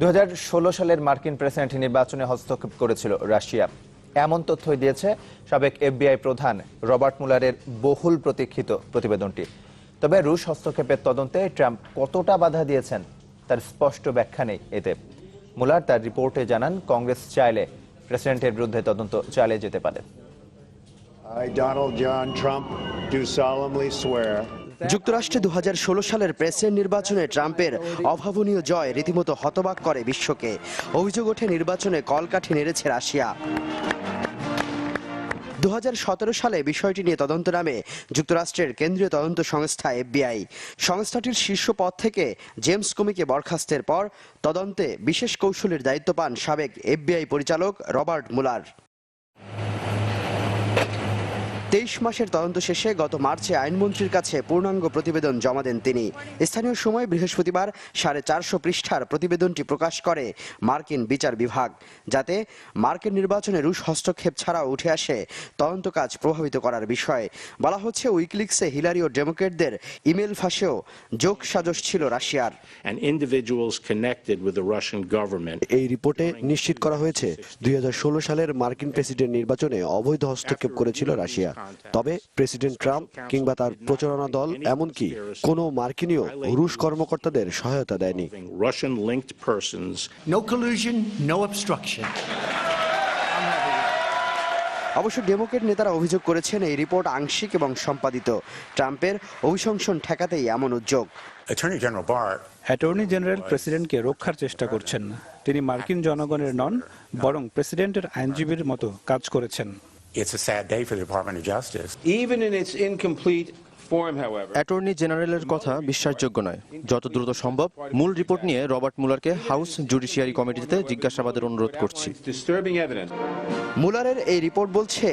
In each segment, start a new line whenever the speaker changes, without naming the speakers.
2016 সালের মার্কিন প্রেসিডেন্ট নির্বাচনে হস্তক্ষেপ করেছিল রাশিয়া। এমন তথ্যই দিয়েছে সাবেক এফবিআই প্রধান রবার্ট মুলারের বহুল প্রতীক্ষিত প্রতিবেদনটি। তবে রুশ হস্তক্ষেপের তদন্তে ট্রাম্প কতটা বাধা দিয়েছেন তার স্পষ্ট ব্যাখ্যা নেই এতে। মুলার তার রিপোর্টে জানান, কংগ্রেস চাইলে প্রেসিডেন্টের বিরুদ্ধে তদন্ত চালিয়ে যেতে পারে।
যুক্তরাষ্ট্রে 2016 সালের প্রেসিডেন্ট নির্বাচনে ট্রাম্পের অভাবনীয় জয় রীতিমতো হতবাক করে বিশ্বকে। অভিযোগ ওঠে নির্বাচনে কলকাঠি নেড়েছে রাশিয়া। 2017 সালে বিষয়টি নিয়ে তদন্ত নামে যুক্তরাষ্ট্রের কেন্দ্রীয় তদন্ত সংস্থা এফবিআই। সংস্থাটির শীর্ষ পদ থেকে জেমস কমিকে বরখাস্তের পর তদন্তে বিশেষ কৌশলের দায়িত্ব পান সাবেক এফবিআই পরিচালক রবার্ট মুলার। 23 মাসের তদন্ত শেষে গত মার্চে আইনমন্ত্রীর কাছে পূর্ণাঙ্গ প্রতিবেদন জমা দেন তিনি। স্থানীয় সময় বৃহস্পতিবার 450 পৃষ্ঠার প্রতিবেদনটি প্রকাশ করে মার্কিন বিচার বিভাগ, যাতে মার্কিন নির্বাচনে রুশ হস্তক্ষেপ ছাড়াও উঠে আসে তদন্ত কাজ প্রভাবিত করার বিষয়। বলা হচ্ছে, উইকিলিক্সে হিলারি ও ডেমোক্রেটদের ইমেল ফাঁসেও যোগসাজশ ছিল রাশিয়ার।
এই রিপোর্টে নিশ্চিত করা হয়েছে 2016 সালের মার্কিন প্রেসিডেন্ট নির্বাচনে অবৈধ হস্তক্ষেপ করেছিল রাশিয়া। তবে প্রেসিডেন্ট ট্রাম্প কিংবা তার প্রচারণা দল এমনকি কোনো মার্কিনীয় রুশ কর্মকর্তাদের সহায়তা দেয়নি।
অবশ্য ডেমোক্রেট নেতারা অভিযোগ করেছেন এই রিপোর্ট আংশিক এবং সম্পাদিত। ট্রাম্পের অভিশংসন ঠেকাতেই এমন উদ্যোগ।
অ্যাটর্নি জেনারেল প্রেসিডেন্টকে রক্ষার চেষ্টা করছেন। তিনি মার্কিন জনগণের নন, বরং প্রেসিডেন্টের আইনজীবীর মতো কাজ করেছেন।
অ্যাটর্নি জেনারেলের কথা বিশ্বাসযোগ্য নয়। যত দ্রুত সম্ভব মূল রিপোর্ট নিয়ে রবার্ট মুলারকে হাউস জুডিশিয়ারি কমিটিতে জিজ্ঞাসাবাদের অনুরোধ করছি।
মুলারের এই রিপোর্ট বলছে,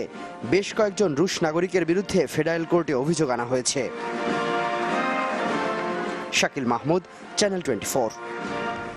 বেশ কয়েকজন রুশ নাগরিকের বিরুদ্ধে ফেডারেল কোর্টে অভিযোগ আনা হয়েছে। শাকিল মাহমুদ, চ্যানেল 24।